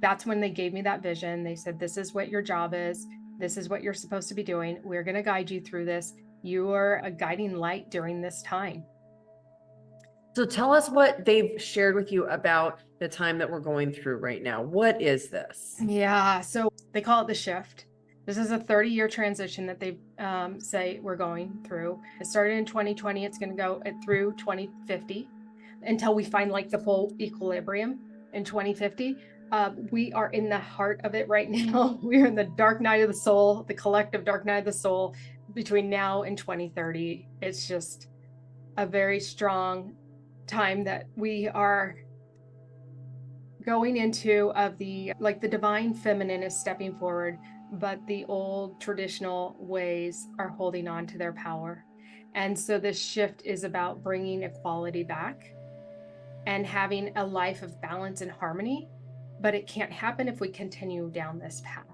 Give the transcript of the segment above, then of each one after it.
that's when they gave me that vision. They said, this is what your job is. This is what you're supposed to be doing. We're going to guide you through this. You are a guiding light during this time. So tell us what they've shared with you about the time that we're going through right now. What is this? Yeah. So they call it the shift. This is a 30-year transition that they say we're going through. It started in 2020. It's going to go through 2050 until we find like the full equilibrium in 2050. We are in the heart of it right now. We're in the dark night of the soul, the collective dark night of the soul between now and 2030. It's just a very strong time that we are going into, of the like the divine feminine is stepping forward, but the old traditional ways are holding on to their power. And so this shift is about bringing equality back and having a life of balance and harmony, but it can't happen if we continue down this path.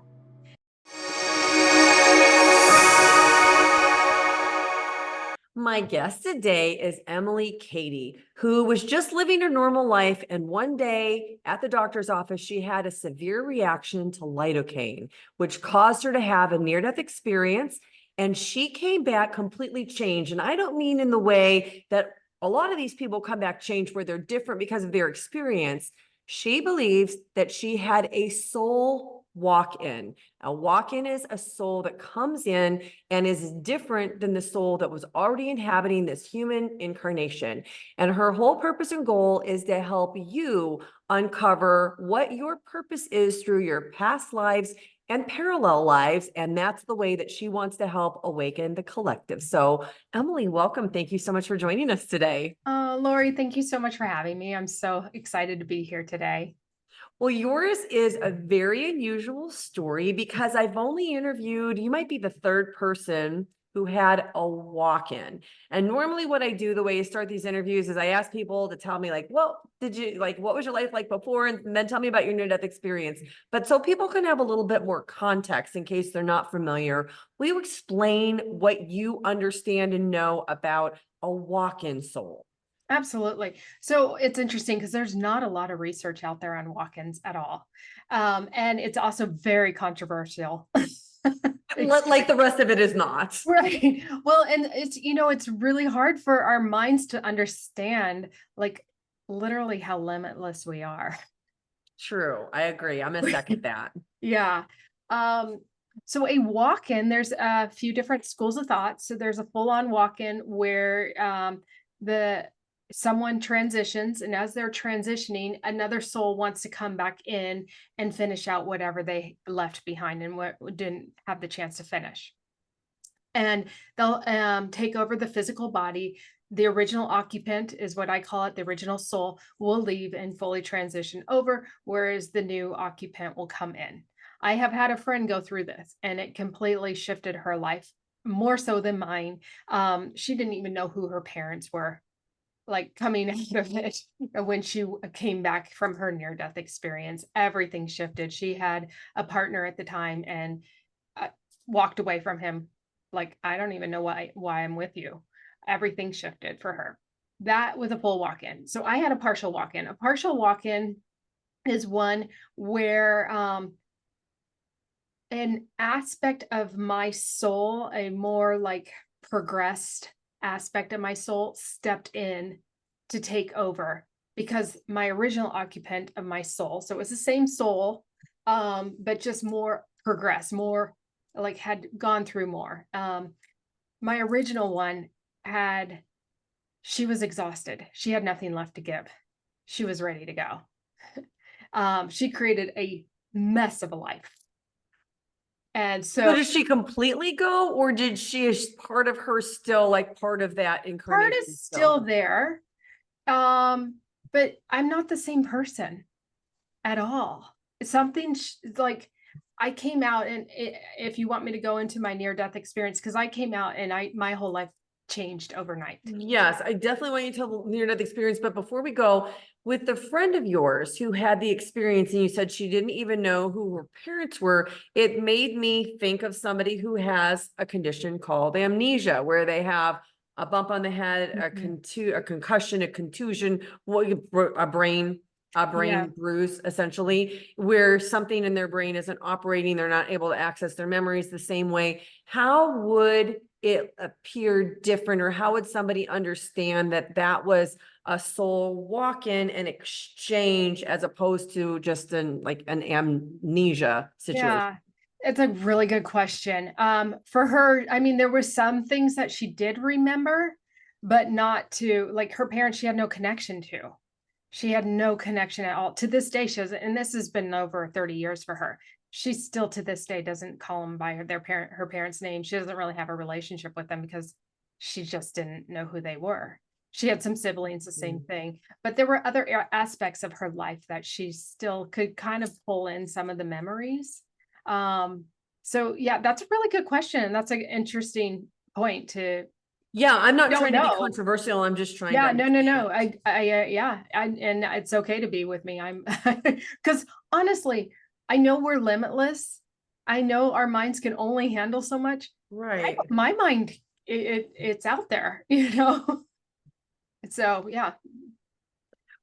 My guest today is Emily Kady, who was just living her normal life. And one day at the doctor's office, she had a severe reaction to lidocaine, which caused her to have a near-death experience. And she came back completely changed. And I don't mean in the way that a lot of these people come back changed where they're different because of their experience. She believes that she had a soul walk-in. A walk-in is a soul that comes in and is different than the soul that was already inhabiting this human incarnation. And her whole purpose and goal is to help you uncover what your purpose is through your past lives and parallel lives. And that's the way that she wants to help awaken the collective. So, Emily, welcome. Thank you so much for joining us today. Lori, thank you so much for having me. I'm so excited to be here today. Well, yours is a very unusual story because I've only interviewed, you might be the third person who had a walk-in. And normally what I do, the way you start these interviews, is I ask people to tell me like, well, what was your life like before? And then tell me about your near-death experience. But so people can have a little bit more context in case they're not familiar, will you explain what you understand and know about a walk-in soul? Absolutely. So it's interesting because there's not a lot of research out there on walk-ins at all. And it's also very controversial. Like the rest of it is not. Right. Well, and it's really hard for our minds to understand, like, literally how limitless we are. True. I agree. I'm gonna second that. Yeah. Um, so a walk-in, there's a few different schools of thought. So there's a full-on walk-in where the someone transitions, and as they're transitioning, another soul wants to come back in and finish out whatever they left behind and what didn't have the chance to finish. And they'll take over the physical body. The original occupant is what I call it. The original soul will leave and fully transition over, whereas the new occupant will come in. I have had a friend go through this, and it completely shifted her life, more so than mine. She didn't even know who her parents were, like, coming out of it. When she came back from her near-death experience, everything shifted. She had a partner at the time and walked away from him. Like, I don't even know why I'm with you. Everything shifted for her. That was a full walk-in. So I had a partial walk-in. A partial walk-in is one where an aspect of my soul, a more like progressed aspect of my soul, stepped in to take over, because my original occupant of my soul, so it was the same soul, but just more progressed, more like had gone through more. My original one she was exhausted. She had nothing left to give. She was ready to go. She created a mess of a life. And So so did she completely go, or did she, is part of her still like part of that part incarnation is still there. But I'm not the same person at all. Something like, I came out, and if you want me to go into my near-death experience, because I came out and my whole life changed overnight. Yes, I definitely want you to tell the near-death experience. But before we go, with the friend of yours who had the experience and you said she didn't even know who her parents were, it made me think of somebody who has a condition called amnesia, where they have a bump on the head, a concussion, a contusion, a brain a Yeah. brain bruise, essentially, where something in their brain isn't operating, they're not able to access their memories the same way. How would it appear different, or how would somebody understand that that was a soul walk-in and exchange as opposed to just an amnesia situation? Yeah, it's a really good question. For her, I mean, there were some things that she did remember, but not to like her parents, she had no connection to. She had no connection at all. To this day, she doesn't, and this has been over 30 years for her. She still to this day doesn't call them by her parents' name. She doesn't really have a relationship with them because she just didn't know who they were. She had some siblings, the same thing, but there were other aspects of her life that she still could kind of pull in some of the memories. Um, so yeah, that's a really good question. That's an interesting point to Yeah, I'm not don't trying to be know. controversial. I'm just trying to Yeah, no, no, understand. no. Yeah, and it's okay to be with me. I'm because honestly, I know we're limitless. I know our minds can only handle so much. Right. My mind, it's out there, you know. So yeah,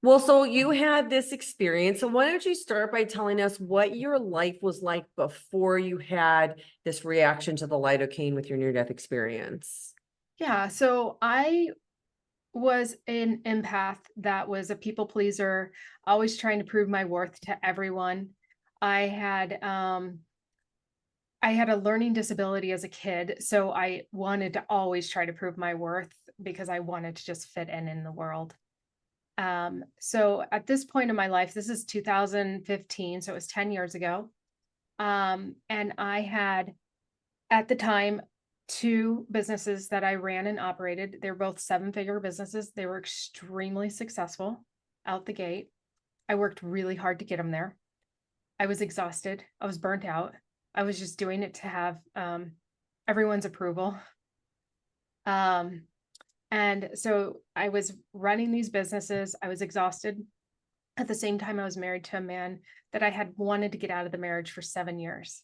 Well, so you had this experience. So why don't you start by telling us what your life was like before you had this reaction to the lidocaine with your near-death experience? yeah. So I was an empath that was a people pleaser, always trying to prove my worth to everyone. I had um I had a learning disability as a kid, so I wanted to always try to prove my worth because I wanted to just fit in the world. So at this point in my life, this is 2015, so it was 10 years ago. And I had at the time 2 businesses that I ran and operated. They were both 7-figure businesses. They were extremely successful out the gate. I worked really hard to get them there. I was exhausted. I was burnt out. I was just doing it to have everyone's approval. Um, and so I was running these businesses. I was exhausted. At the same time, I was married to a man that I had wanted to get out of the marriage for 7 years.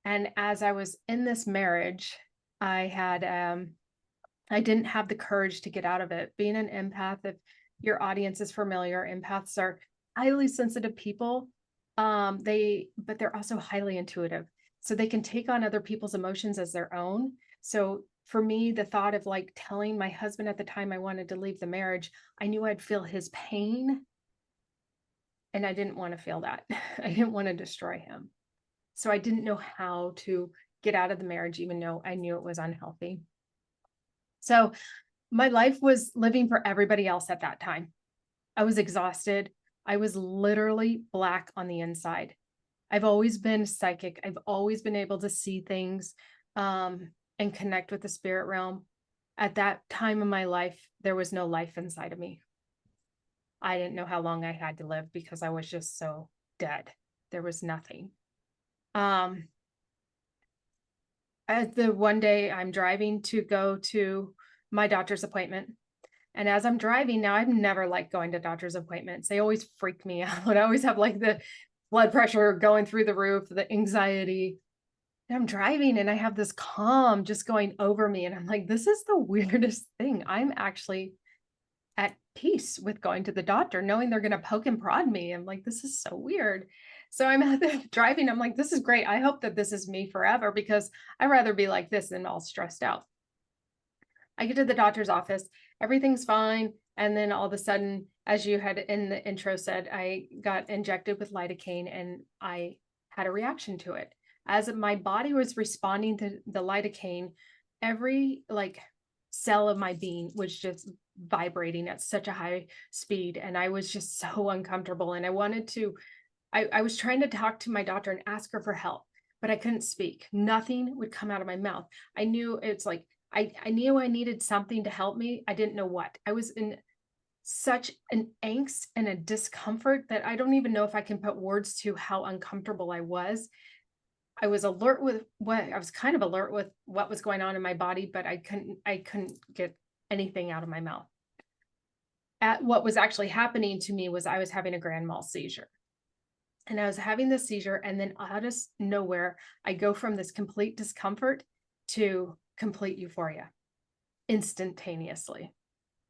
And as I was in this marriage, I didn't have the courage to get out of it. Being an empath, if your audience is familiar, empaths are highly sensitive people. But they're also highly intuitive. So they can take on other people's emotions as their own. So for me, the thought of like telling my husband at the time I wanted to leave the marriage, I knew I'd feel his pain. And I didn't want to feel that. I didn't want to destroy him. So I didn't know how to get out of the marriage, even though I knew it was unhealthy. So my life was living for everybody else at that time. I was exhausted. I was literally black on the inside. I've always been psychic. I've always been able to see things and connect with the spirit realm. At that time in my life, there was no life inside of me. I didn't know how long I had to live because I was just so dead. There was nothing. Um, At the one day I'm driving to go to my doctor's appointment. And as I'm driving now, I've never liked going to doctor's appointments. They always freak me out. I always have like the blood pressure going through the roof, the anxiety. And I'm driving and I have this calm just going over me. And I'm like, this is the weirdest thing. I'm actually at peace with going to the doctor, knowing they're going to poke and prod me. I'm like, this is so weird. So I'm at the driving. I'm like, this is great. I hope that this is me forever because I'd rather be like this than all stressed out. I get to the doctor's office, everything's fine. And then all of a sudden, as you had in the intro said, I got injected with lidocaine and I had a reaction to it. As my body was responding to the lidocaine, every like cell of my being was just vibrating at such a high speed. And I was just so uncomfortable. And I was trying to talk to my doctor and ask her for help, but I couldn't speak. Nothing would come out of my mouth. I knew it's like, I knew I needed something to help me. I didn't know what. I was in such an angst and a discomfort that I don't even know if I can put words to how uncomfortable I was. I was alert with what I was kind of alert with what was going on in my body, but I couldn't get anything out of my mouth. At what was actually happening to me was I was having a grand mal seizure. And I was having this seizure, and then out of nowhere, I go from this complete discomfort to complete euphoria instantaneously.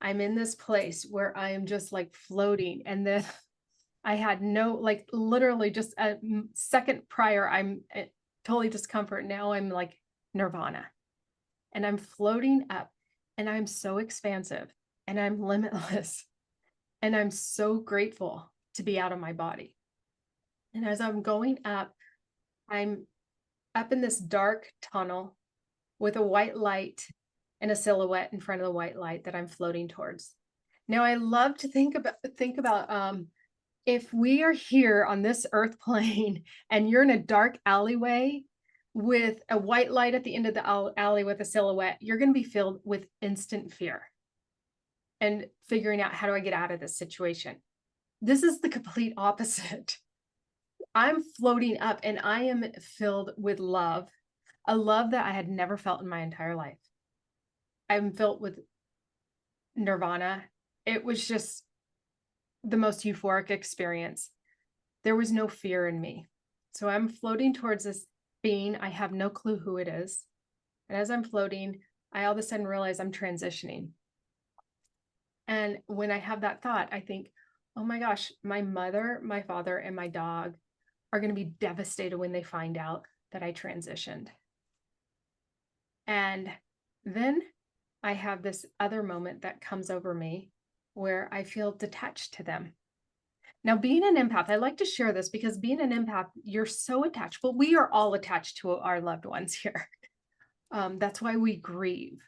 I'm in this place where I am just like floating, and then I had no, like literally just a second prior, I'm totally discomfort. Now I'm like nirvana and I'm floating up and I'm so expansive and I'm limitless and I'm so grateful to be out of my body. And as I'm going up, I'm up in this dark tunnel with a white light and a silhouette in front of the white light that I'm floating towards. Now I love to think about if we are here on this earth plane and you're in a dark alleyway with a white light at the end of the alley with a silhouette, you're going to be filled with instant fear and figuring out, how do I get out of this situation? This is the complete opposite. I'm floating up and I am filled with love, a love that I had never felt in my entire life. I'm filled with nirvana. It was just the most euphoric experience. There was no fear in me. So I'm floating towards this being. I have no clue who it is. And as I'm floating, I all of a sudden realize I'm transitioning. And when I have that thought, I think, oh my gosh, my mother, my father, and my dog are going to be devastated when they find out that I transitioned. And then I have this other moment that comes over me where I feel detached to them. Now, being an empath, I like to share this because being an empath, you're so attached. Well, we are all attached to our loved ones here. That's why we grieve.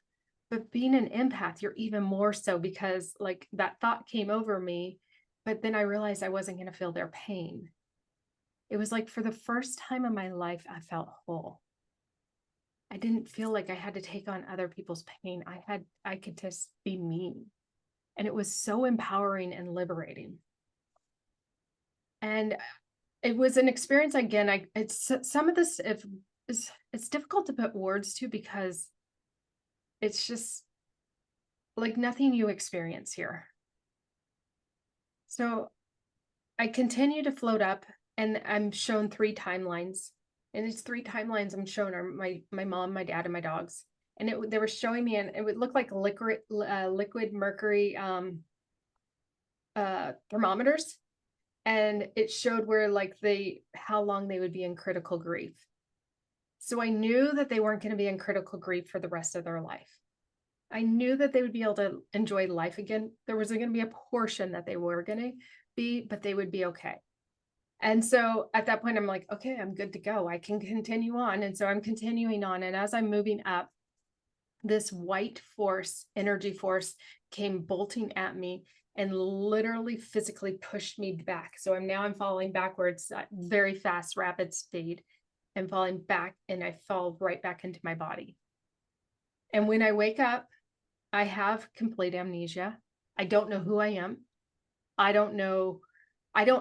But being an empath, you're even more so, because like that thought came over me, but then I realized I wasn't going to feel their pain. It was like for the first time in my life, I felt whole. I didn't feel like I had to take on other people's pain. I could just be me. And it was so empowering and liberating. And it was an experience again. It's some of this, if it's difficult to put words to, because it's just like nothing you experience here. So I continue to float up and I'm shown 3 timelines. And these 3 timelines I'm shown are my mom, my dad, and my dogs. And they were showing me, and it would look like liquid mercury thermometers. And it showed where like how long they would be in critical grief. So I knew that they weren't going to be in critical grief for the rest of their life. I knew that they would be able to enjoy life again. There was going to be a portion that they were going to be, but they would be okay. And so at that point, I'm like, okay, I'm good to go. I can continue on. And so I'm continuing on. And as I'm moving up, this white force, energy force, came bolting at me and literally physically pushed me back. So I'm falling backwards at very fast, rapid speed, and falling back, and I fall right back into my body. And when I wake up, I have complete amnesia. I don't know who I am. I don't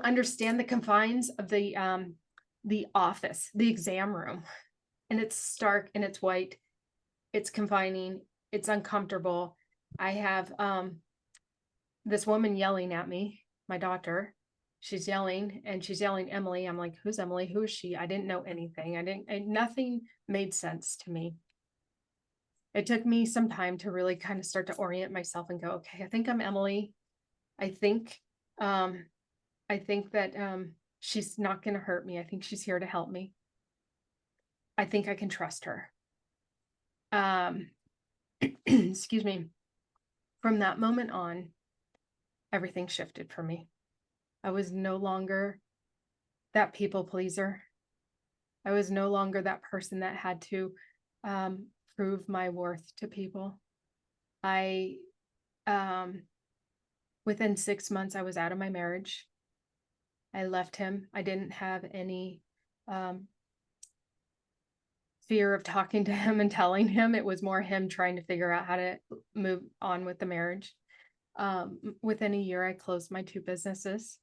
understand the confines of the office, the exam room. And it's stark and it's white. It's confining. It's uncomfortable. I have this woman yelling at me, my daughter. She's yelling and she's yelling, Emily. I'm like, who's Emily? Who is she? I didn't know anything. Nothing made sense to me. It took me some time to really kind of start to orient myself and go, okay, I think I'm Emily. I think that she's not going to hurt me. I think she's here to help me. I think I can trust her. Excuse me. From that moment on, everything shifted for me. I was no longer that people pleaser. I was no longer that person that had to prove my worth to people. Within 6 months, I was out of my marriage. I left him. I didn't have any fear of talking to him and telling him. It was more him trying to figure out how to move on with the marriage. Within a year, I closed my 2 businesses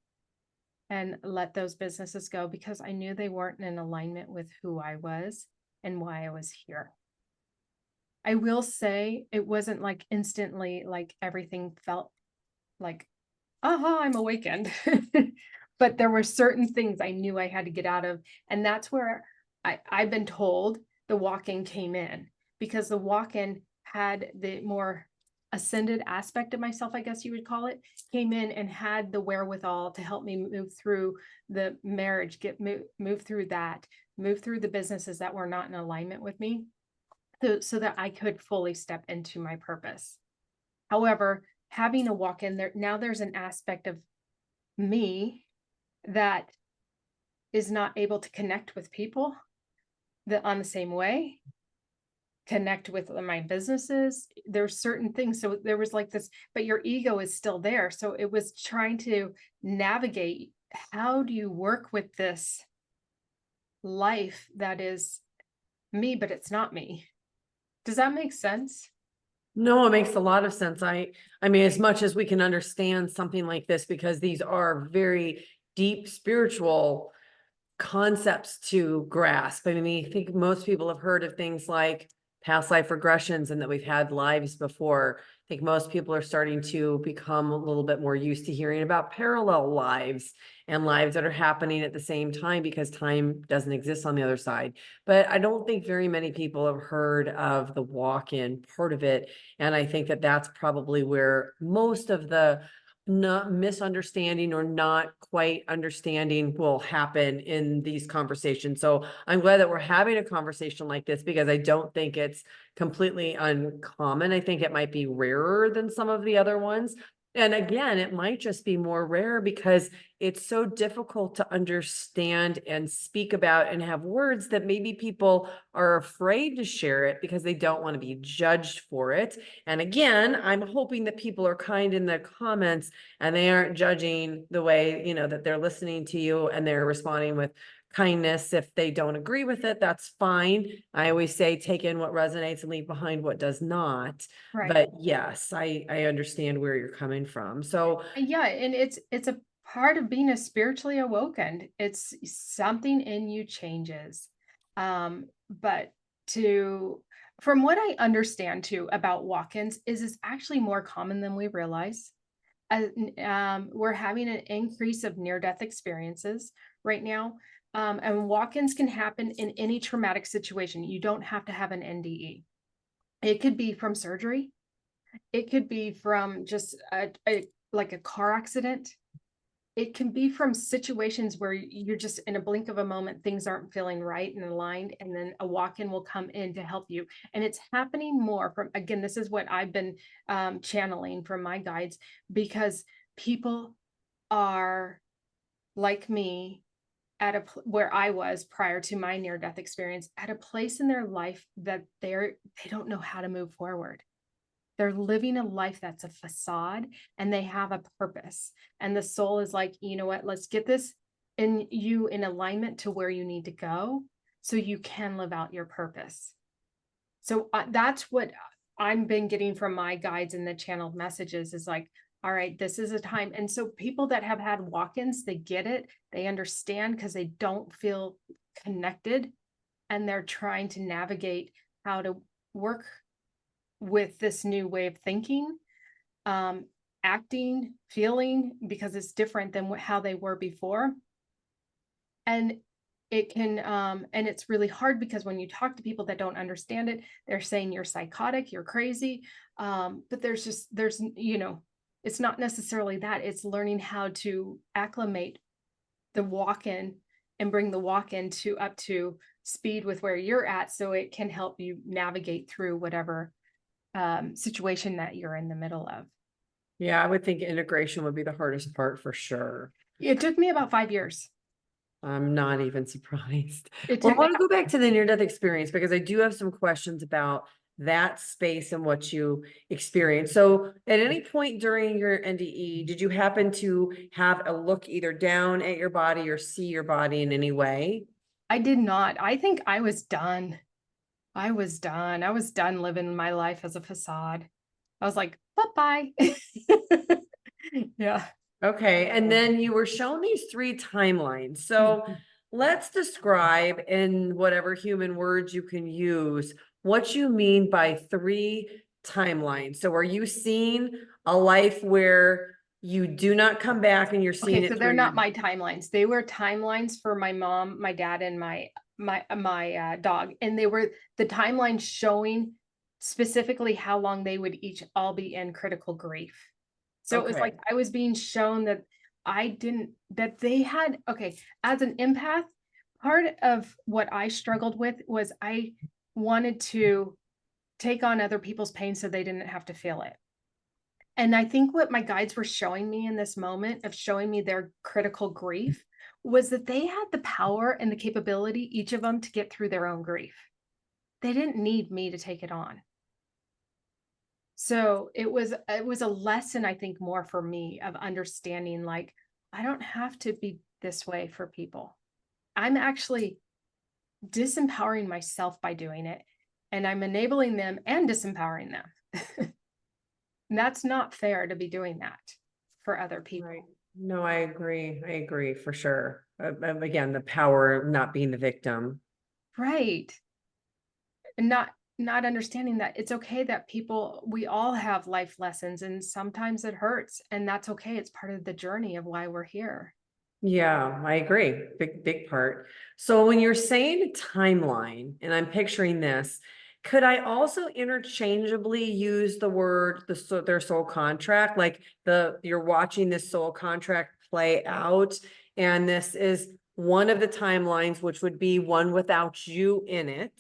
and let those businesses go because I knew they weren't in alignment with who I was and why I was here. I will say it wasn't like instantly, like everything felt like, I'm awakened. But there were certain things I knew I had to get out of. And that's where I've been told the walk-in came in, because the walk-in had the more ascended aspect of myself, I guess you would call it, came in and had the wherewithal to help me move through the marriage, move through that, move through the businesses that were not in alignment with me, so that I could fully step into my purpose. However, having a walk in there, now there's an aspect of me that is not able to connect with people that on the same way, connect with my businesses. There's certain things. So there was like this, but your ego is still there. So it was trying to navigate, how do you work with this life that is me, but it's not me? Does that make sense? No, it makes a lot of sense. I mean, as much as we can understand something like this, because these are very deep spiritual concepts to grasp. I mean, I think most people have heard of things like past life regressions and that we've had lives before. I think most people are starting to become a little bit more used to hearing about parallel lives and lives that are happening at the same time, because time doesn't exist on the other side. But I don't think very many people have heard of the walk-in part of it. And I think that that's probably where most of the not misunderstanding or not quite understanding will happen in these conversations. So I'm glad that we're having a conversation like this, because I don't think it's completely uncommon. I think it might be rarer than some of the other ones. And again, it might just be more rare because it's so difficult to understand and speak about and have words that maybe people are afraid to share it because they don't want to be judged for it. And again, I'm hoping that people are kind in the comments and they aren't judging the way, that they're listening to you, and they're responding with kindness. If they don't agree with it, that's fine. I always say take in what resonates and leave behind what does not. Right. But yes, I understand where you're coming from. So Yeah, and it's a part of being a spiritually awoken. It's something in you changes. But to from what I understand too about walk-ins is it's actually more common than we realize. We're having an increase of near-death experiences right now. And walk-ins can happen in any traumatic situation. You don't have to have an NDE. It could be from surgery. It could be from just like a car accident. It can be from situations where you're just in a blink of a moment, things aren't feeling right and aligned, and then a walk-in will come in to help you. And it's happening more from, again, this is what I've been channeling from my guides, because people are like me at where I was prior to my near-death experience, at a place in their life that they don't know how to move forward. They're living a life that's a facade, and they have a purpose. And the soul is like, you know what, let's get this in alignment to where you need to go so you can live out your purpose. So that's what I've been getting from my guides and the channeled messages is like, all right, this is a time. And so people that have had walk-ins, they get it, they understand because they don't feel connected, and they're trying to navigate how to work with this new way of thinking, acting, feeling, because it's different than how they were before. And it can, and it's really hard because when you talk to people that don't understand it, they're saying you're psychotic, you're crazy. But it's not necessarily that. It's learning how to acclimate the walk-in and bring the walk-in to up to speed with where you're at, so it can help you navigate through whatever situation that you're in the middle of. yeah, I would think integration would be the hardest part for sure. It took me about 5 years. I'm not even surprised. It Well, I took want to go back to the near-death experience because I do have some questions about that space and what you experienced. So at any point during your NDE, did you happen to have a look either down at your body or see your body in any way? I did not. I think I was done. I was done. I was done living my life as a facade. I was like, bye-bye. Yeah. Okay, and then you were shown these three timelines. So let's describe in whatever human words you can use what you mean by three timelines. So are you seeing a life where you do not come back and you're seeing Okay, so it they're through your not my timelines. They were timelines for my mom, my dad, and my dog. And they were the timelines showing specifically how long they would each all be in critical grief. So it was like Okay. I was being shown that that they had, okay, as an empath, part of what I struggled with was I wanted to take on other people's pain so they didn't have to feel it. And I think what my guides were showing me in this moment of showing me their critical grief was that they had the power and the capability, each of them, to get through their own grief. They didn't need me to take it on. So it was a lesson, I think, more for me of understanding, like, I don't have to be this way for people. I'm actually disempowering myself by doing it, and I'm enabling them and disempowering them. And that's not fair to be doing that for other Right. people. No, I agree. I agree for sure. Again, the power of not being the victim. Right. And not understanding that it's okay that we all have life lessons, and sometimes it hurts, and that's okay. It's part of the journey of why we're here. Yeah, I agree. Big part. So when you're saying timeline, and I'm picturing this, could I also interchangeably use the word their soul contract? Like you're watching this soul contract play out, and this is one of the timelines, which would be one without you in it.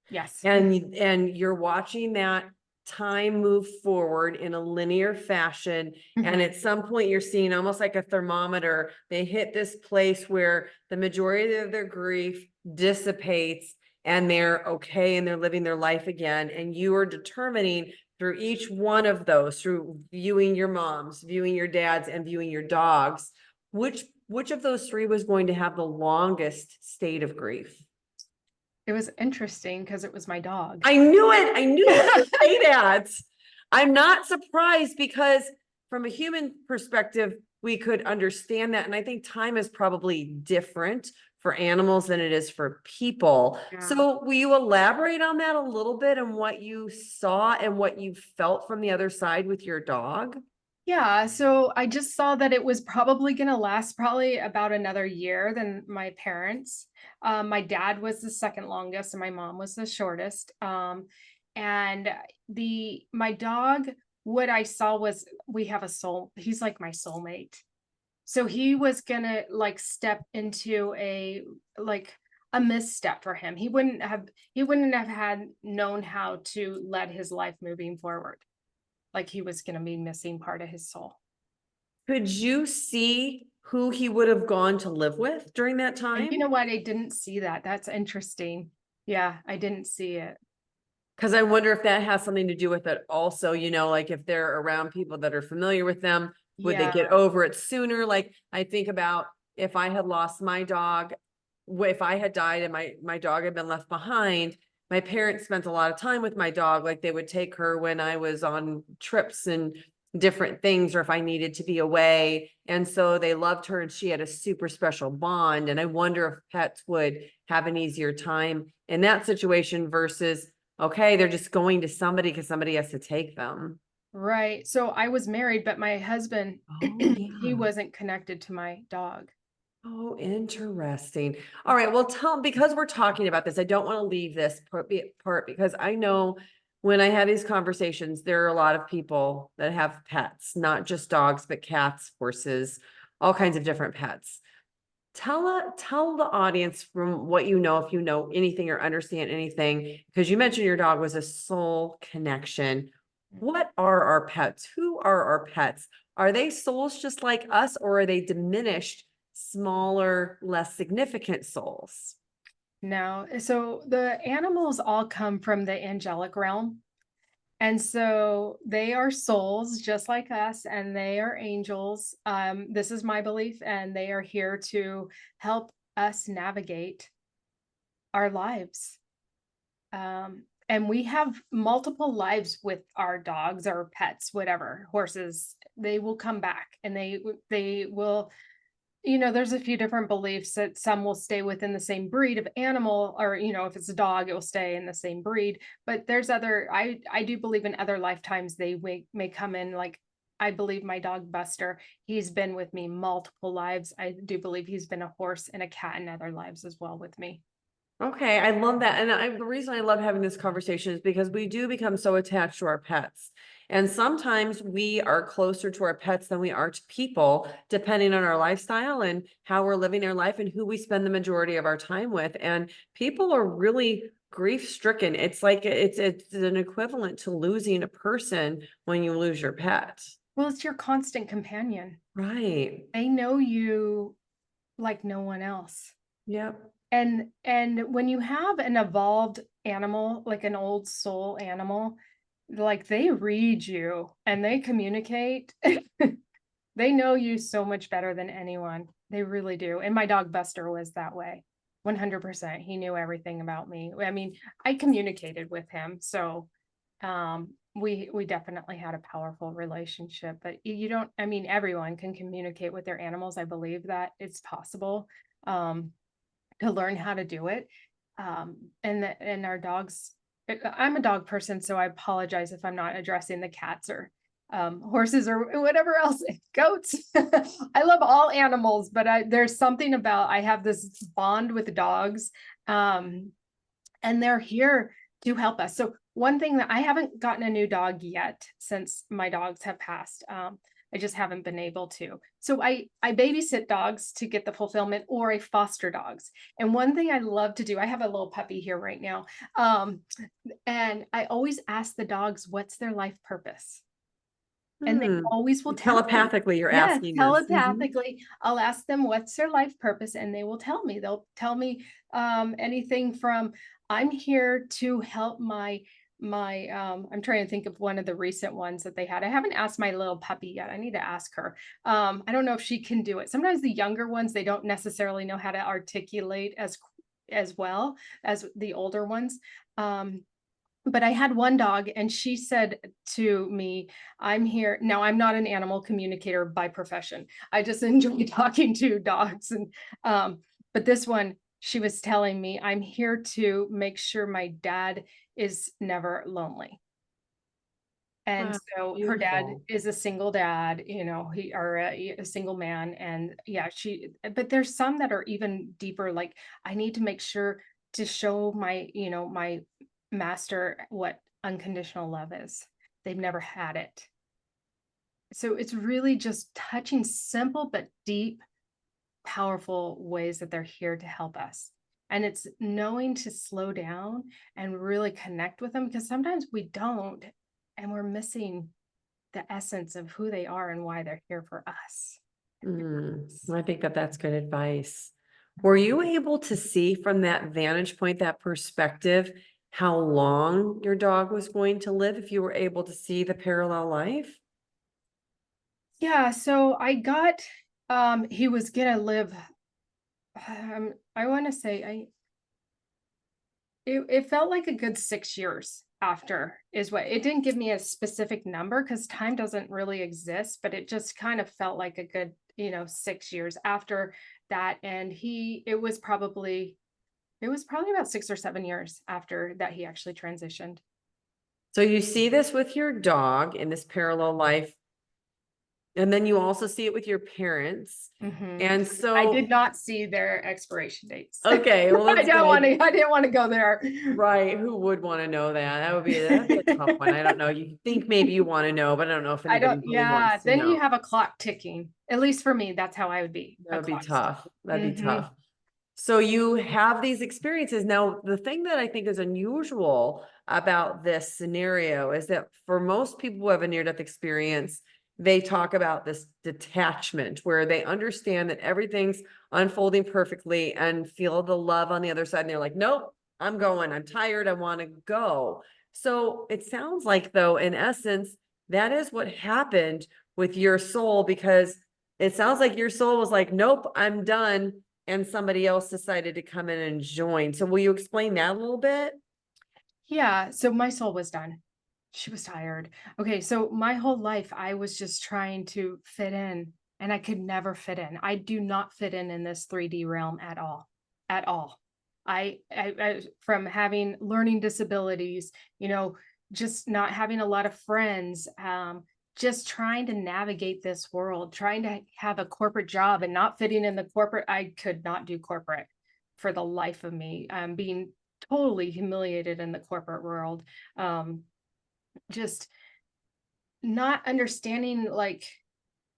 Yes. And you're watching that time move forward in a linear fashion. And Mhm. at some point you're seeing almost like a thermometer. They hit this place where the majority of their grief dissipates and they're okay and they're living their life again. And you are determining through each one of those, through viewing your moms, viewing your dads, and viewing your dogs, which of those three was going to have the longest state of grief. It was interesting because it was my dog. I knew it. I knew you were going to say that. I'm not surprised because from a human perspective, we could understand that. And I think time is probably different for animals than it is for people. Yeah. So will you elaborate on that a little bit and what you saw and what you felt from the other side with your dog? Yeah, so I just saw that it was probably gonna last probably about another year than my parents. My dad was the second longest, and my mom was the shortest. And the my dog, what I saw was we have a soul. He's like my soulmate. So he was gonna like step into like a misstep for him. He wouldn't have had known how to let his life moving forward. Like he was gonna be missing part of his soul. Could you see who he would have gone to live with during that And you time? know what? I didn't see that. That's interesting. Yeah, I didn't see it. Because I wonder if that has something to do with it also, like if they're around people that are familiar with them, would they Yeah, get over it sooner? Like I think about if I had lost my dog, if I had died and my dog had been left behind, my parents spent a lot of time with my dog. Like they would take her when I was on trips and different things, or if I needed to be away. And so they loved her and she had a super special bond. And I wonder if pets would have an easier time in that situation versus okay, they're just going to somebody because somebody has to take them. right. So I was married, but my husband, Oh, he yeah. wasn't connected to my dog. Oh, interesting. All right. Well, because we're talking about this, I don't want to leave this part because I know when I have these conversations, there are a lot of people that have pets, not just dogs, but cats, horses, all kinds of different pets. Tell the audience from what you know, if you know anything or understand anything, because you mentioned your dog was a soul connection. What are our pets? Who are our pets? Are they souls just like us, or are they diminished, smaller, less significant souls? No, so the animals all come from the angelic realm. And so they are souls just like us, and they are angels. This is my belief, and they are here to help us navigate our lives. And we have multiple lives with our dogs or pets, whatever, horses. They will come back, and they will, there's a few different beliefs that some will stay within the same breed of animal, or if it's a dog, it will stay in the same breed. But there's I do believe in other lifetimes they may come in. Like, I believe my dog Buster, he's been with me multiple lives. I do believe he's been a horse and a cat in other lives as well with me. Okay, I love that. And the reason I love having this conversation is because we do become so attached to our pets. And sometimes we are closer to our pets than we are to people, depending on our lifestyle and how we're living our life and who we spend the majority of our time with. And people are really grief stricken. It's like it's an equivalent to losing a person when you lose your pet. Well, it's your constant companion. Right. They know you like no one else. Yep. And when you have an evolved animal, like an old soul animal, like they read you and they communicate. They know you so much better than anyone. They really do. And my dog Buster was that way. 100%. He knew everything about me. I mean, I communicated with him. So we definitely had a powerful relationship, but you don't, I mean, everyone can communicate with their animals. I believe that it's possible to learn how to do it. And our dogs, I'm a dog person, so I apologize if I'm not addressing the cats or horses or whatever else, goats. I love all animals, but there's something about, I have this bond with dogs, and they're here to help us. So one thing that I haven't gotten a new dog yet since my dogs have passed. I just haven't been able to. So I babysit dogs to get the fulfillment, or I foster dogs. And one thing I love to do, I have a little puppy here right now. And I always ask the dogs, what's their life purpose? And they Hmm. always will tell me. Telepathically, you're Yes, asking this. Mhm. telepathically. I'll ask them what's their life purpose, and they will tell me. They'll tell me anything from, I'm here to help I'm trying to think of one of the recent ones that they had. I haven't asked my little puppy yet. I need to ask her. I don't know if she can do it. Sometimes the younger ones, they don't necessarily know how to articulate as well as the older ones. But I had one dog and she said to me, I'm here. Now, I'm not an animal communicator by profession. I just enjoy talking to dogs. But this one, she was telling me, I'm here to make sure my dad is never lonely. And Wow, so her dad beautiful. is a single dad, or a single man. And yeah, but there's some that are even deeper. Like, I need to make sure to show my master what unconditional love is. They've never had it. So it's really just touching simple but deep, powerful ways that they're here to help us. And it's knowing to slow down and really connect with them, because sometimes we don't, and we're missing the essence of who they are and why they're here for us. I think that that's good advice. Were you able to see from that vantage point, that perspective, how long your dog was going to live if you were able to see the parallel life? Yeah, so I got he was gonna live, I want to say, it felt like a good 6 years after, is what it didn't give me a specific number because time doesn't really exist, but it just kind of felt like a good, 6 years after that. And it was probably about 6 or 7 years after that he actually transitioned. So you see this with your dog in this parallel life, and then you also see it with your parents. Mhm. And I did so, not see their expiration dates. okay, well, I that's don't good. want to, I didn't want to go there. Right, who would wanna know that? That'd be a tough one. I don't know. You think maybe you wanna know, but I don't know if I don't, anybody really yeah, wants to then you know. have a clock ticking. At least for me, that's how I would be. That A would be clock's tough. That'd be ticking. tough. So you have these experiences. Now, the thing that I think is unusual about this scenario is that for most people who have a near-death experience, they talk about this detachment where they understand that everything's unfolding perfectly and feel the love on the other side. And they're like, nope, I'm going. I'm tired. I want to go. So it sounds like, though, in essence, that is what happened with your soul, because it sounds like your soul was like, nope, I'm done, and somebody else decided to come in and join. So will you explain that a little bit? Yeah, so my soul was done. She was tired. Okay, so my whole life I was just trying to fit in, and I could never fit in. I do not fit in this 3D realm at all. At all. I from having learning disabilities, just not having a lot of friends, just trying to navigate this world, trying to have a corporate job and not fitting in the corporate. I could not do corporate. for the life of me. Being totally humiliated in the corporate world. Just not understanding, like,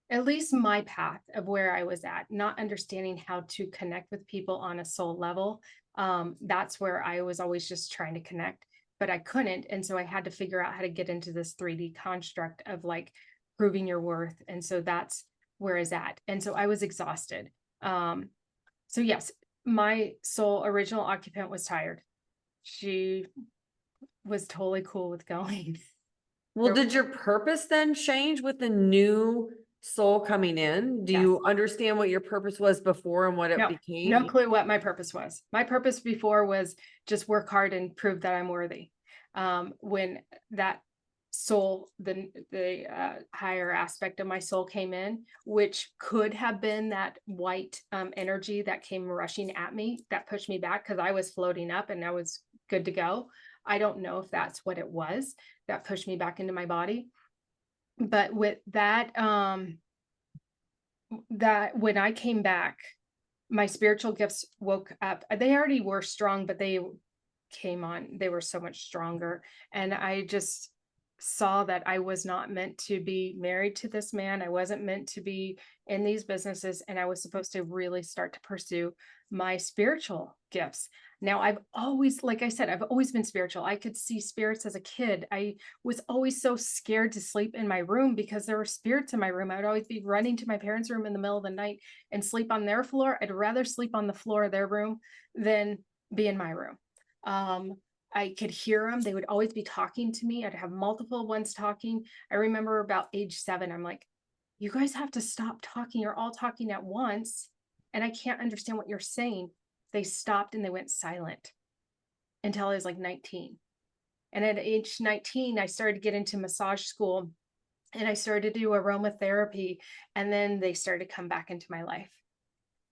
at least my path of where I was at, not understanding how to connect with people on a soul level. That's where I was always just trying to connect, but I couldn't. And so I had to figure out how to get into this 3D construct of like proving your worth. And so that's where I was at. And so I was exhausted. So yes, my soul original occupant was tired. She was totally cool with going. Well, did your purpose then change with the new soul coming in? Do Yes. you understand what your purpose was before and what it No, became? no clue what my purpose was. My purpose before was just work hard and prove that I'm worthy. When that soul, the higher aspect of my soul came in, which could have been that white energy that came rushing at me, that pushed me back because I was floating up and I was good to go. I don't know if that's what it was that pushed me back into my body. But with that, that when I came back, my spiritual gifts woke up. They already were strong, but they came on. They were so much stronger. And I just saw that I was not meant to be married to this man. I wasn't meant to be in these businesses. And I was supposed to really start to pursue my spiritual gifts. Now, I've always, like I said, I've always been spiritual. I could see spirits as a kid. I was always so scared to sleep in my room because there were spirits in my room. I would always be running to my parents' room in the middle of the night and sleep on their floor. I'd rather sleep on the floor of their room than be in my room. I could hear them. They would always be talking to me. I'd have multiple ones talking. I remember about age 7, I'm like, you guys have to stop talking. You're all talking at once. And I can't understand what you're saying. They stopped and they went silent until I was like 19. And at age 19, I started to get into massage school and I started to do aromatherapy. And then they started to come back into my life.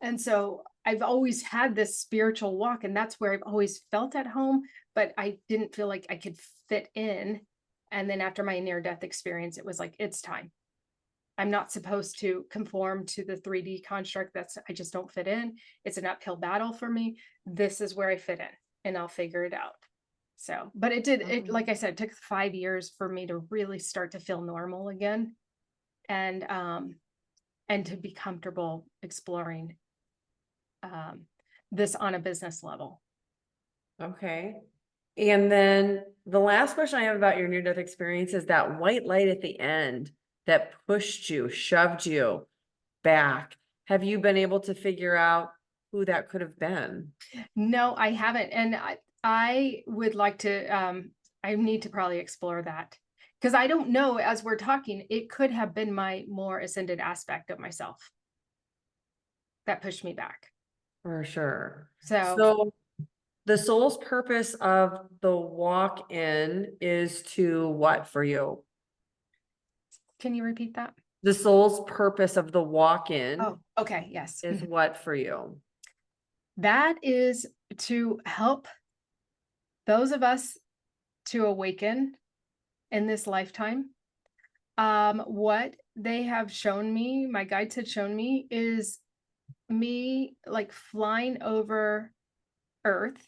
And so I've always had this spiritual walk, and that's where I've always felt at home, but I didn't feel like I could fit in. And then after my near-death experience, it was like, it's time. I'm not supposed to conform to the 3D construct. I just don't fit in. It's an uphill battle for me. This is where I fit in and I'll figure it out. So, but like I said, it took 5 years for me to really start to feel normal again and to be comfortable exploring this on a business level. Okay. And then the last question I have about your near-death experience is that white light at the end that pushed you, shoved you back. Have you been able to figure out who that could have been? No, I haven't. And I would like to, I need to probably explore that because I don't know, as we're talking, it could have been my more ascended aspect of myself that pushed me back. For sure. So So the soul's purpose of the walk-in is to what for you? can you repeat that? The soul's purpose of the walk-in Oh, okay. Yes. is what for you? That is to help those of us to awaken in this lifetime. What they have shown me, my guides had shown me, is me like flying over Earth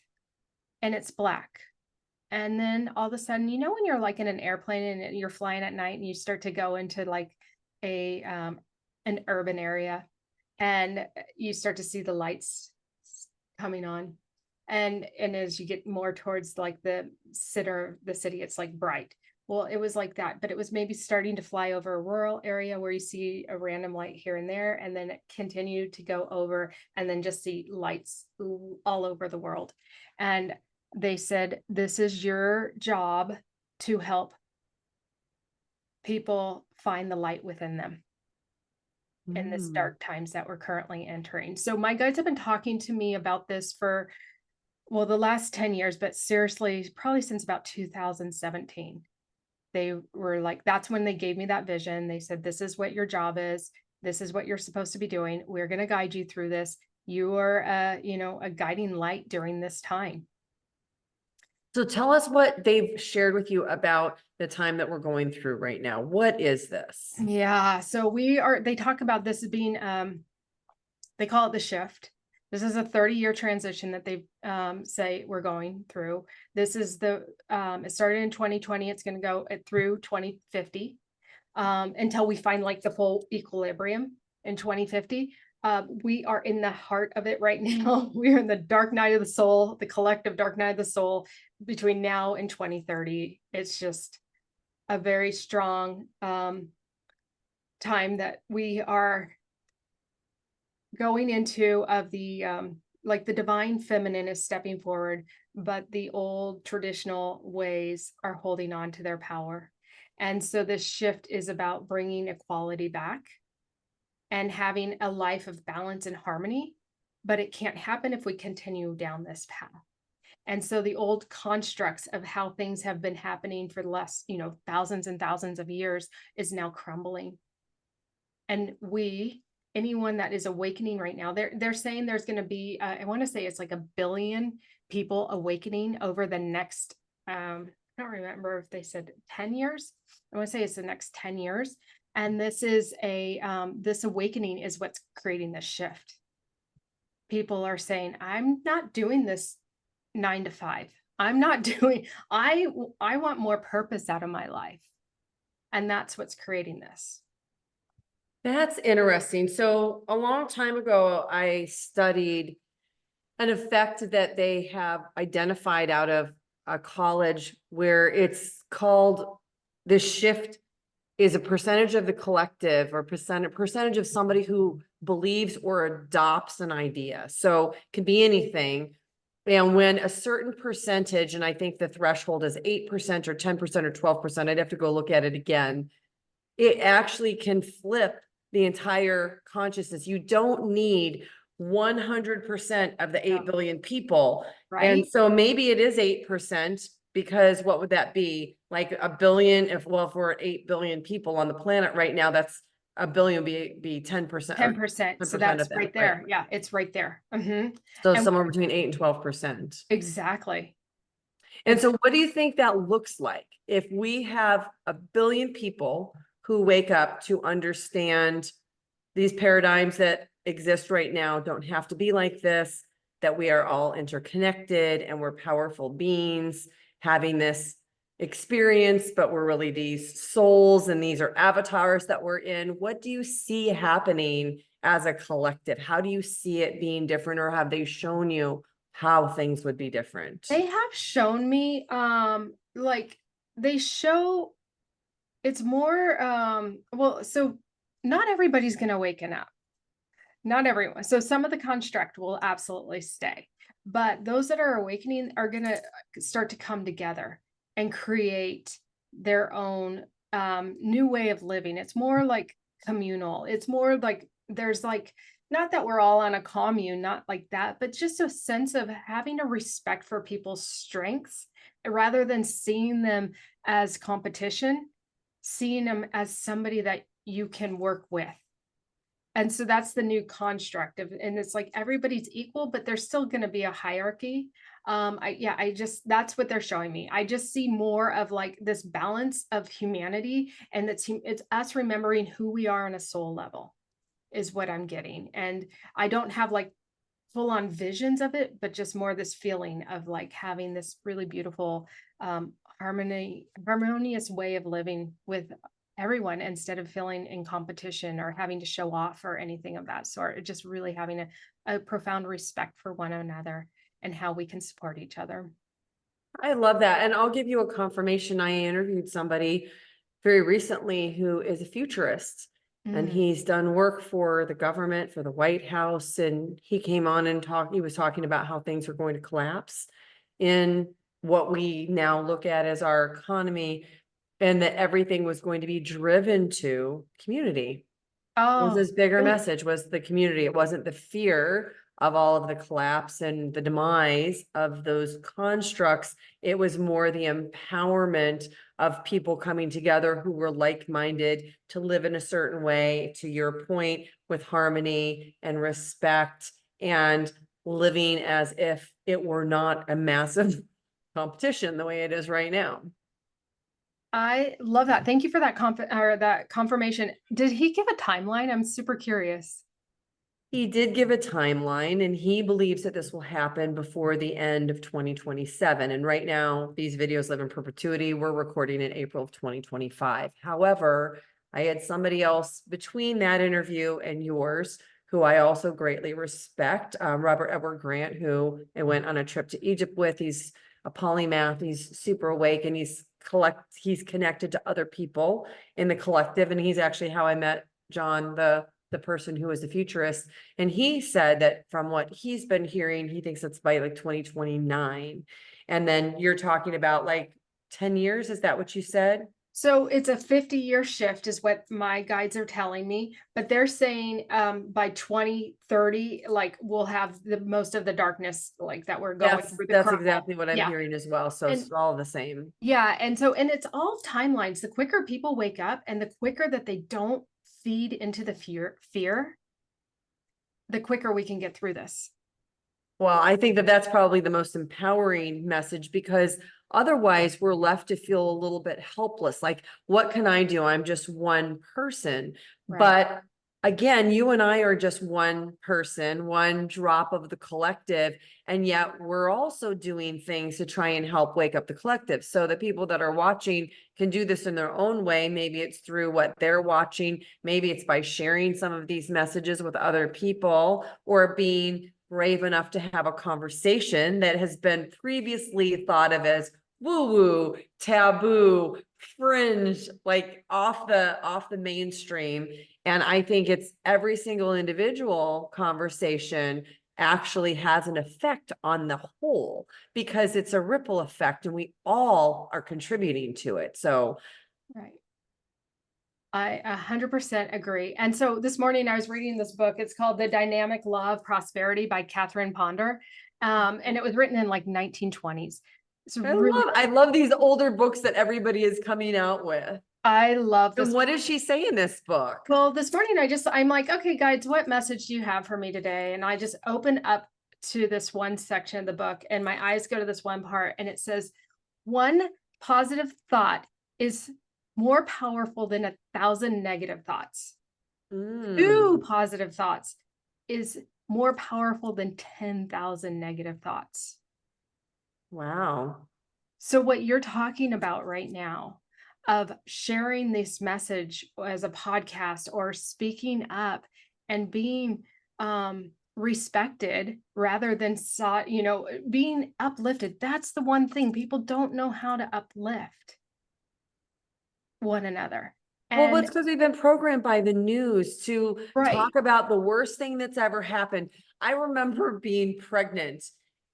and it's black. And then all of a sudden, you know, when you're like in an airplane and you're flying at night and you start to go into like an urban area and you start to see the lights coming on. And as you get more towards like the center of the city, it's like bright. Well, it was like that, but it was maybe starting to fly over a rural area where you see a random light here and there, and then it continued to go over and then just see lights all over the world. And they said, this is your job to help people find the light within them in this dark times that we're currently entering. So my guides have been talking to me about this for, well, the last 10 years, but seriously, probably since about 2017. They were like, that's when they gave me that vision. They said, this is what your job is. This is what you're supposed to be doing. We're going to guide you through this. You are a guiding light during this time. So tell us what they've shared with you about the time that we're going through right now. What is this? Yeah. So they talk about this as being, they call it the shift. This is a 30-year transition that they say we're going through. This is it started in 2020. It's going to go through 2050 until we find like the full equilibrium in 2050. We are in the heart of it right now. We're in the dark night of the soul, the collective dark night of the soul between now and 2030. It's just a very strong time that we are going into of the like the divine feminine is stepping forward, but the old traditional ways are holding on to their power. And so this shift is about bringing equality back and having a life of balance and harmony, but it can't happen if we continue down this path. And so the old constructs of how things have been happening for the last, thousands and thousands of years is now crumbling. And anyone that is awakening right now, they're saying there's going to be, I want to say it's like 1 billion people awakening over the next, I don't remember if they said 10 years. I want to say it's the next 10 years. And this is this awakening is what's creating this shift. People are saying, I'm not doing this 9 to 5. I'm not doing, I want more purpose out of my life. And that's what's creating this. That's interesting. So a long time ago, I studied an effect that they have identified out of a college where it's called the shift is a percentage of the collective or percentage of somebody who believes or adopts an idea. So it can be anything. And when a certain percentage, and I think the threshold is 8% or 10% or 12%, I'd have to go look at it again. It actually can flip the entire consciousness. You don't need 100% of the 8 billion people. Right. And so maybe it is 8%, because what would that be? Like 1 billion, if we're at 8 billion people on the planet right now, that's 1 billion be 10%. 10%. So that's right there. Right? Yeah, it's right there. So somewhere between 8 and 12%. Exactly. And so what do you think that looks like if we have 1 billion people who wake up to understand these paradigms that exist right now don't have to be like this, that we are all interconnected and we're powerful beings having this experience, but we're really these souls and these are avatars that we're in? What do you see happening as a collective? How do you see it being different, or have they shown you how things would be different? They have shown me, like they show it's more, well, so not everybody's going to waken up. Not everyone. So some of the construct will absolutely stay, but those that are awakening are going to start to come together and create their own new way of living. It's more like communal. It's more like there's like, not that we're all on a commune, not like that, but just a sense of having a respect for people's strengths rather than seeing them as competition, seeing them as somebody that you can work with. And so that's the new construct of, and it's like everybody's equal, but there's still going to be a hierarchy. That's what they're showing me. I just see more of like this balance of humanity, and it's us remembering who we are on a soul level is what I'm getting. And I don't have like full on visions of it, but just more this feeling of like having this really beautiful harmonious way of living with everyone instead of feeling in competition or having to show off or anything of that sort. Just really having a profound respect for one another and how we can support each other. I love that. And I'll give you a confirmation. I interviewed somebody very recently who is a futurist, and he's done work for the government, for the White House. And he came on and he was talking about how things are going to collapse in what we now look at as our economy, and that everything was going to be driven to community. Was his bigger message was the community. It wasn't the fear of all of the collapse and the demise of those constructs. It was more the empowerment of people coming together who were like-minded to live in a certain way, to your point, with harmony and respect, and living as if it were not a massive competition the way it is right now. I love that. Thank you for that that confirmation. Did he give a timeline? I'm super curious. He did give a timeline, and he believes that this will happen before the end of 2027. And right now, these videos live in perpetuity. We're recording in April of 2025. However, I had somebody else between that interview and yours, who I also greatly respect, Robert Edward Grant, who I went on a trip to Egypt with. He's a polymath. He's super awake, and he's connected to other people in the collective. And he's actually how I met John, the person who is the futurist. And he said that from what he's been hearing, he thinks it's by like 2029. And then you're talking about like 10 years. Is that what you said? So it's a 50-year shift is what my guides are telling me, but they're saying by 2030, like we'll have the most of the darkness like that we're going through the That's kernel. exactly what I'm Yeah. hearing as well. So And it's all the same. yeah, and it's all timelines. The quicker people wake up and the quicker that they don't feed into the fear, the quicker we can get through this. Well, I think that that's probably the most empowering message, because otherwise we're left to feel a little bit helpless. Like, what can I do? I'm just one person. Right. But again, you and I are just one person, one drop of the collective. And yet we're also doing things to try and help wake up the collective. So the people that are watching can do this in their own way. Maybe it's through what they're watching. Maybe it's by sharing some of these messages with other people, or being brave enough to have a conversation that has been previously thought of as woo-woo, taboo, fringe, like off the mainstream. And I think it's every single individual conversation actually has an effect on the whole, because it's a ripple effect and we all are contributing to it. So Right. I 100% agree. And so this morning I was reading this book. It's called The Dynamic Law of Prosperity by Catherine Ponder. And it was written in like 1920s. It's really, I love these older books that everybody is coming out with. I love this. And what does she say in this book? Well, this morning I'm like, okay, guys, what message do you have for me today? And I just open up to this one section of the book and my eyes go to this one part and it says, one positive thought is more powerful than 1,000 negative thoughts. Two positive thoughts is more powerful than 10,000 negative thoughts. Wow. So what you're talking about right now of sharing this message as a podcast or speaking up and being respected rather than sought, being uplifted. That's the one thing people don't know how to uplift one another. Well, And it's because we've been programmed by the news to right, talk about the worst thing that's ever happened. I remember being pregnant,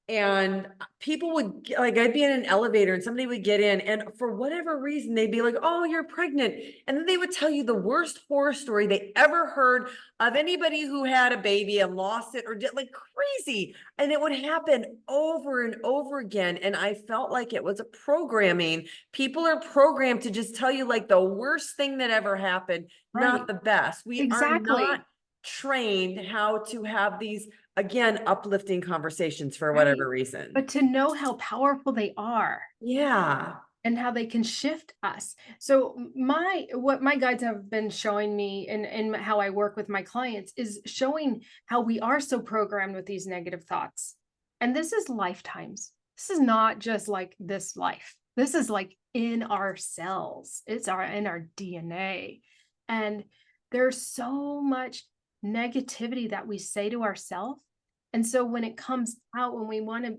and people would like, I'd be in an elevator and somebody would get in, and for whatever reason, they'd be like, "Oh, you're pregnant." And then they would tell you the worst horror story they ever heard of anybody who had a baby and lost it or did, like crazy. And it would happen over and over again. And I felt like it was a programming. People are programmed to just tell you like the worst thing that ever happened, right. not the best. We are not trained how to have these, again, uplifting conversations for whatever reason. But to know how powerful they are. Yeah. And how they can shift us. So what my guides have been showing me and how I work with my clients is showing how we are so programmed with these negative thoughts. And this is lifetimes. This is not just like this life. This is like in our cells. It's in our DNA. And there's so much negativity that we say to ourselves. And so when it comes out, when we want to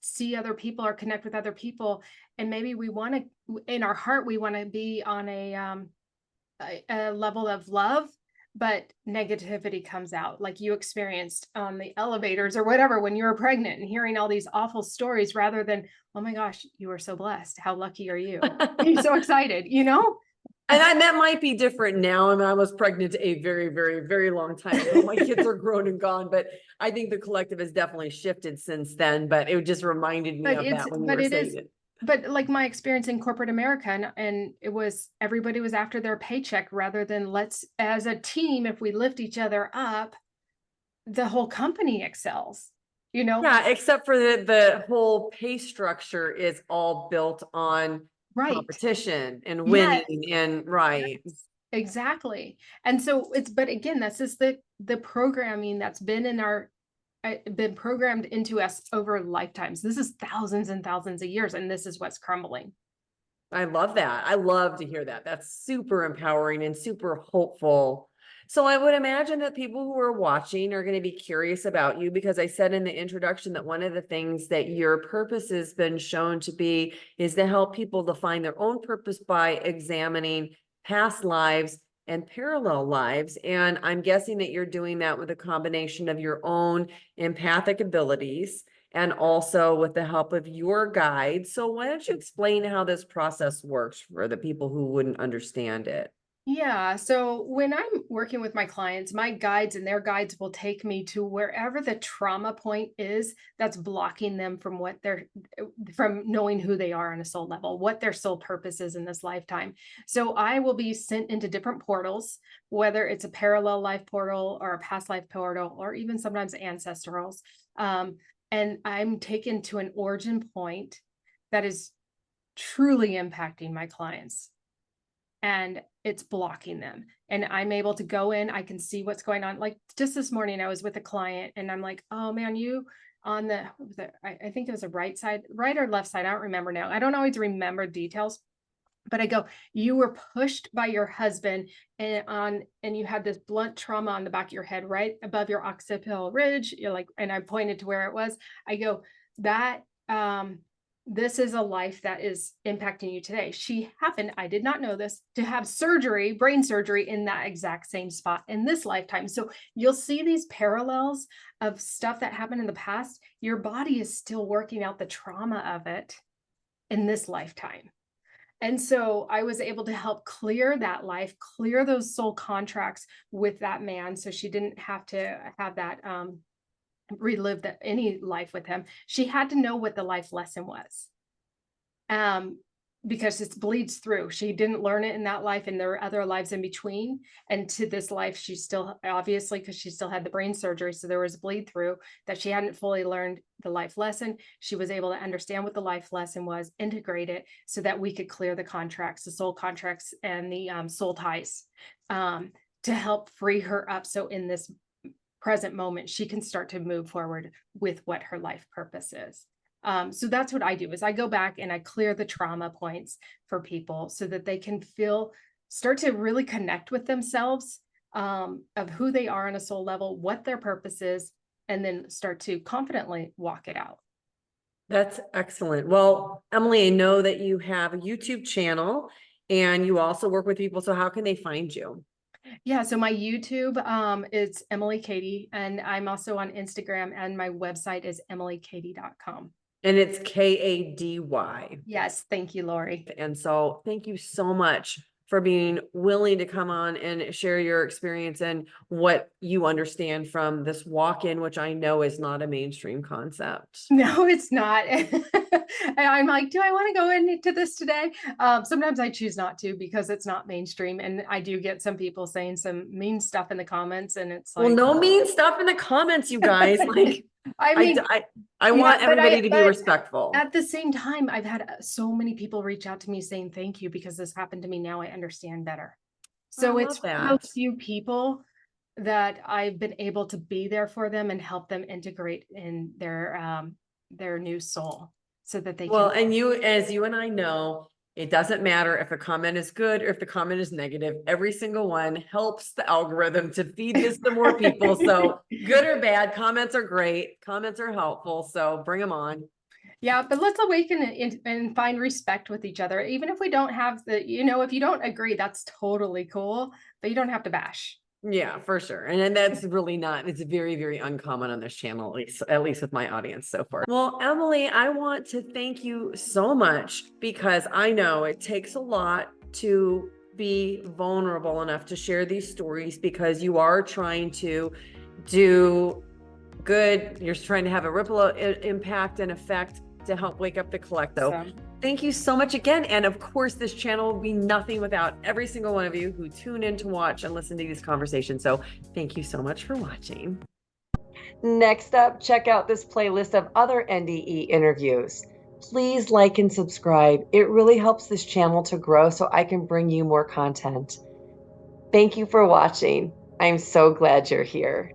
see other people or connect with other people, and maybe we want to, in our heart, we want to be on a level of love, but negativity comes out like you experienced on the elevators or whatever when you were pregnant and hearing all these awful stories rather than, oh my gosh, you were so blessed. How lucky are you? You're so excited, And that might be different now. I mean, I was pregnant a very, very, very long time ago. My kids are grown and gone, but I think the collective has definitely shifted since then. But it just reminded me of that when you were saying it. But like my experience in corporate America, and it was everybody was after their paycheck rather than let's, as a team, if we lift each other up, the whole company excels, Yeah, except for the whole pay structure is all built on competition and winning and right. Exactly. And so but again, this is the programming that's been in our been programmed into us over lifetimes. This is thousands and thousands of years, and this is what's crumbling. I love that. I love to hear that. That's super empowering and super hopeful. So I would imagine that people who are watching are going to be curious about you, because I said in the introduction that one of the things that your purpose has been shown to be is to help people to find their own purpose by examining past lives and parallel lives. And I'm guessing that you're doing that with a combination of your own empathic abilities and also with the help of your guide. So why don't you explain how this process works for the people who wouldn't understand it? Yeah. So when I'm working with my clients, my guides and their guides will take me to wherever the trauma point is that's blocking them from from knowing who they are on a soul level, what their soul purpose is in this lifetime. So I will be sent into different portals, whether it's a parallel life portal or a past life portal, or even sometimes ancestrals. And I'm taken to an origin point that is truly impacting my clients, and it's blocking them. And I'm able to go in, I can see what's going on. Like just this morning, I was with a client and I'm like, oh man, you on I think it was a right or left side. I don't remember now. I don't always remember details, but I go, you were pushed by your husband and you had this blunt trauma on the back of your head, right above your occipital ridge. You're like, and I pointed to where it was. I go, that this is a life that is impacting you today. She happened, I did not know this, to have surgery, brain surgery in that exact same spot in this lifetime. So you'll see these parallels of stuff that happened in the past. Your body is still working out the trauma of it in this lifetime. And so I was able to help clear that life, clear those soul contracts with that man. So she didn't have to have that relive any life with him. She had to know what the life lesson was. Because it bleeds through. She didn't learn it in that life, and there were other lives in between. And to this life, she still, obviously, because she still had the brain surgery, so there was bleed through that she hadn't fully learned the life lesson. She was able to understand what the life lesson was, integrate it, so that we could clear the contracts, the soul contracts, and the soul ties, to help free her up. So in this present moment, she can start to move forward with what her life purpose is. So that's what I do, is I go back and I clear the trauma points for people so that they can start to really connect with themselves, of who they are on a soul level, what their purpose is, and then start to confidently walk it out. That's excellent. Well, Emily, I know that you have a YouTube channel and you also work with people. So how can they find you? Yeah, so my YouTube is Emily Kady, and I'm also on Instagram, and my website is emilykady.com. And it's Kady. Yes, thank you, Lori. And so thank you so much for being willing to come on and share your experience and what you understand from this walk-in, which I know is not a mainstream concept. No, it's not. I'm like, do I want to go into this today? Sometimes I choose not to because it's not mainstream. And I do get some people saying some mean stuff in the comments, and it's Well, like, no mean stuff in the comments, you guys. Like, I mean, I want everybody to be respectful. At the same time, I've had so many people reach out to me saying thank you because this happened to me. Now I understand better. So it's those few people that I've been able to be there for them and help them integrate in their new soul so that they Well, can. and you, as you and I know, it doesn't matter if a comment is good or if the comment is negative. Every single one helps the algorithm to feed this to more people. So good or bad, comments are great. Comments are helpful. So bring them on. Yeah, but let's awaken and find respect with each other. Even if we don't have if you don't agree, that's totally cool, but you don't have to bash. Yeah, for sure. And that's really not, it's very, very uncommon on this channel, at least with my audience so far. Well, Emily, I want to thank you so much because I know it takes a lot to be vulnerable enough to share these stories because you are trying to do good. You're trying to have a ripple impact and effect to help wake up the collective. So, thank you so much again. And of course, this channel will be nothing without every single one of you who tune in to watch and listen to these conversations. So thank you so much for watching. Next up, check out this playlist of other NDE interviews. Please like and subscribe. It really helps this channel to grow so I can bring you more content. Thank you for watching. I'm so glad you're here.